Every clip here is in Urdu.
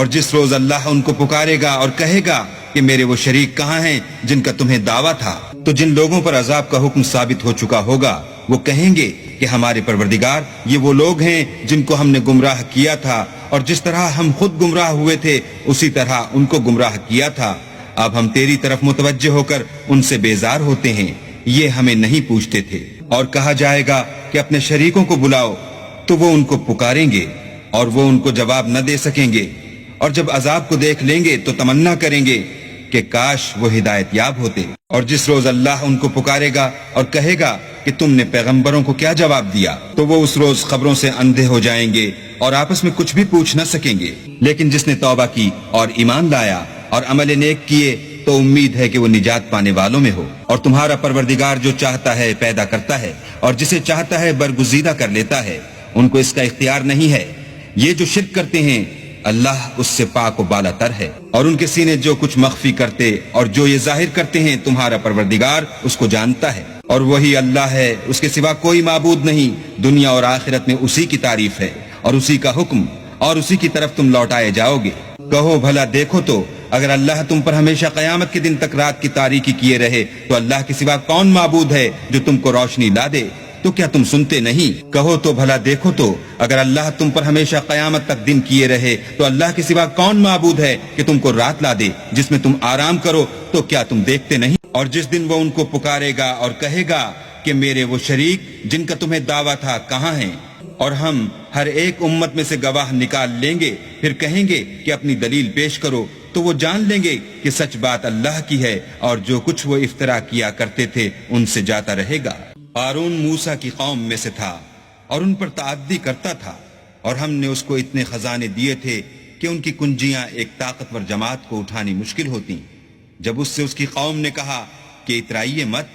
اور جس روز اللہ ان کو پکارے گا اور کہے گا کہ میرے وہ شریک کہاں ہیں جن کا تمہیں دعویٰ تھا، تو جن لوگوں پر عذاب کا حکم ثابت ہو چکا ہوگا وہ کہیں گے کہ ہمارے پروردگار یہ وہ لوگ ہیں جن کو ہم نے گمراہ کیا تھا، اور جس طرح ہم خود گمراہ ہوئے تھے اسی طرح ان کو گمراہ کیا تھا، اب ہم تیری طرف متوجہ ہو کر ان سے بیزار ہوتے ہیں، یہ ہمیں نہیں پوچھتے تھے۔ اور کہا جائے گا کہ اپنے شریکوں کو بلاؤ، تو وہ ان کو پکاریں گے اور وہ ان کو جواب نہ دے سکیں گے، اور جب عذاب کو دیکھ لیں گے تو تمنا کریں گے کہ کاش وہ ہدایت یاب ہوتے۔ اور جس روز اللہ ان کو پکارے گا اور کہے گا کہ تم نے پیغمبروں کو کیا جواب دیا، تو وہ اس روز خبروں سے اندھے ہو جائیں گے اور آپس میں کچھ بھی پوچھ نہ سکیں گے۔ لیکن جس نے توبہ کی اور ایمان لایا اور عمل نیک کیے تو امید ہے کہ وہ نجات پانے والوں میں ہو۔ اور تمہارا پروردگار جو چاہتا ہے پیدا کرتا ہے اور جسے چاہتا ہے برگزیدہ کر لیتا ہے، ان کو اس کا اختیار نہیں ہے۔ یہ جو شرک کرتے ہیں اللہ اس سے پاک و بالا تر ہے، اور ان کے سینے جو کچھ مخفی کرتے اور جو یہ ظاہر کرتے ہیں تمہارا پروردگار اس کو جانتا ہے، اور وہی اللہ ہے، اس کے سوا کوئی معبود نہیں، دنیا اور آخرت میں اسی کی تعریف ہے اور اسی کا حکم، اور اسی کی طرف تم لوٹائے جاؤ گے۔ کہو بھلا دیکھو تو اگر اللہ تم پر ہمیشہ قیامت کے دن تک رات کی تاریکی کیے رہے تو اللہ کے سوا کون معبود ہے جو تم کو روشنی لا دے؟ تو کیا تم سنتے نہیں؟ کہو تو بھلا دیکھو تو اگر اللہ تم پر ہمیشہ قیامت تک دن کیے رہے تو اللہ کے سوا کون معبود ہے کہ تم کو رات لا دے جس میں تم آرام کرو؟ تو کیا تم دیکھتے نہیں؟ اور جس دن وہ ان کو پکارے گا اور کہے گا کہ میرے وہ شریک جن کا تمہیں دعویٰ تھا کہاں ہیں، اور ہم ہر ایک امت میں سے گواہ نکال لیں گے، پھر کہیں گے کہ اپنی دلیل پیش کرو، تو وہ جان لیں گے کہ سچ بات اللہ کی ہے اور جو کچھ وہ افترا کیا کرتے تھے ان سے جاتا رہے گا۔ قارون موسیٰ کی قوم میں سے تھا اور ان پر تعدی کرتا تھا، اور ہم نے اس کو اتنے خزانے دیے تھے کہ ان کی کنجیاں ایک طاقتور جماعت کو اٹھانی مشکل ہوتی۔ جب اس سے اس کی قوم نے کہا کہ اترائیے مت،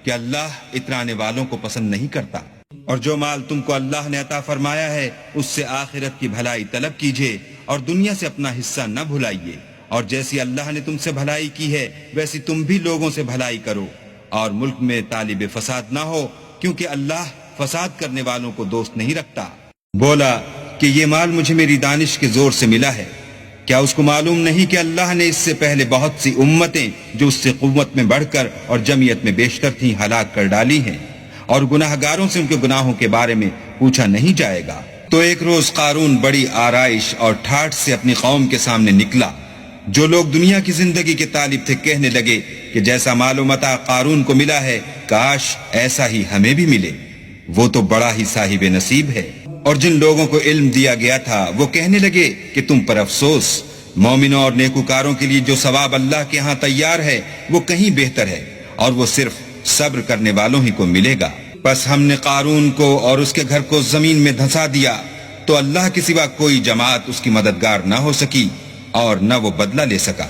کہ اللہ اترانے والوں کو پسند نہیں کرتا، اور جو مال تم کو اللہ نے عطا فرمایا ہے اس سے آخرت کی بھلائی طلب کیجیے اور دنیا سے اپنا حصہ نہ بھلائیے، اور جیسی اللہ نے تم سے بھلائی کی ہے ویسی تم بھی لوگوں سے بھلائی کرو، اور ملک میں طالب فساد نہ ہو، کیونکہ اللہ فساد کرنے والوں کو دوست نہیں رکھتا۔ بولا کہ یہ مال مجھے میری دانش کے زور سے ملا ہے، کیا اس کو معلوم نہیں کہ اللہ نے اس سے پہلے بہت سی امتیں جو اس سے قوت میں بڑھ کر اور جمعیت میں بیشتر تھیں ہلاک کر ڈالی ہیں، اور گناہ گاروں سے ان کے گناہوں کے بارے میں پوچھا نہیں جائے گا۔ تو ایک روز قارون بڑی آرائش اور ٹھاٹھ سے اپنی قوم کے سامنے نکلا۔ جو لوگ دنیا کی زندگی کے طالب تھے کہنے لگے کہ جیسا مال و متاع قارون کو ملا ہے کاش ایسا ہی ہمیں بھی ملے، وہ تو بڑا ہی صاحب نصیب ہے۔ اور جن لوگوں کو علم دیا گیا تھا وہ کہنے لگے کہ تم پر افسوس، مومنوں اور نیکوکاروں کے لیے جو ثواب اللہ کے ہاں تیار ہے وہ کہیں بہتر ہے، اور وہ صرف صبر کرنے والوں ہی کو ملے گا۔ پس ہم نے قارون کو اور اس کے گھر کو زمین میں دھنسا دیا، تو اللہ کے سوا کوئی جماعت اس کی مددگار نہ ہو سکی اور نہ وہ بدلہ لے سکا۔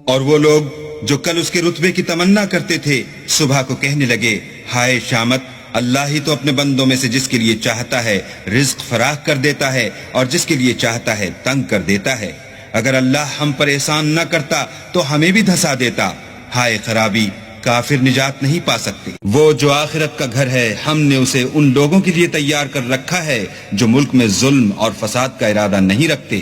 اور وہ لوگ جو کل اس کے رتبے کی تمنا کرتے تھے صبح کو کہنے لگے ہائے شامت، اللہ ہی تو اپنے بندوں میں سے جس کے لیے چاہتا ہے رزق فراخ کر دیتا ہے اور جس کے لیے چاہتا ہے تنگ کر دیتا ہے، اگر اللہ ہم پر احسان نہ کرتا تو ہمیں بھی دھسا دیتا، ہائے خرابی، کافر نجات نہیں پا سکتے۔ وہ جو آخرت کا گھر ہے ہم نے اسے ان لوگوں کے لیے تیار کر رکھا ہے جو ملک میں ظلم اور فساد کا ارادہ نہیں رکھتے،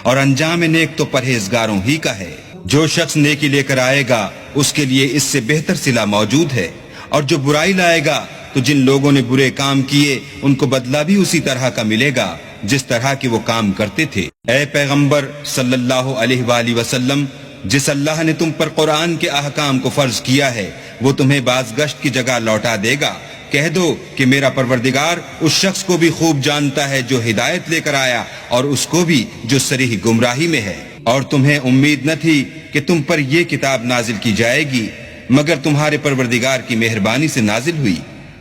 اور انجام نیک تو پرہیزگاروں ہی کا ہے۔ جو شخص نیکی لے کر آئے گا اس کے لیے اس سے بہتر صلہ موجود ہے، اور جو برائی لائے گا تو جن لوگوں نے برے کام کیے ان کو بدلہ بھی اسی طرح کا ملے گا جس طرح کے وہ کام کرتے تھے۔ اے پیغمبر صلی اللہ علیہ وآلہ وسلم، جس اللہ نے تم پر قرآن کے احکام کو فرض کیا ہے وہ تمہیں بازگشت کی جگہ لوٹا دے گا۔ کہہ دو کہ میرا پروردگار اس شخص کو بھی خوب جانتا ہے جو ہدایت لے کر آیا اور اس کو بھی جو صریح گمراہی میں ہے، اور تمہیں امید نہ تھی کہ تم پر یہ کتاب نازل کی جائے گی مگر تمہارے پروردگار کی مہربانی سے نازل ہوئی،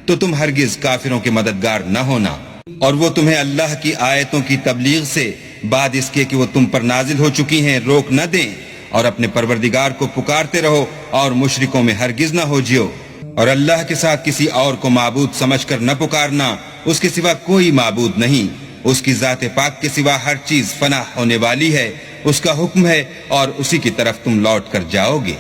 تو تم ہرگز کافروں کے مددگار نہ ہونا، اور وہ تمہیں اللہ کی آیتوں کی تبلیغ سے بعد اس کے کہ وہ تم پر نازل ہو چکی ہیں روک نہ دیں، اور اپنے پروردگار کو پکارتے رہو اور مشرکوں میں ہرگز نہ ہو جیو، اور اللہ کے ساتھ کسی اور کو معبود سمجھ کر نہ پکارنا، اس کے سوا کوئی معبود نہیں، اس کی ذات پاک کے سوا ہر چیز فنا ہونے والی ہے، اس کا حکم ہے اور اسی کی طرف تم لوٹ کر جاؤ گے۔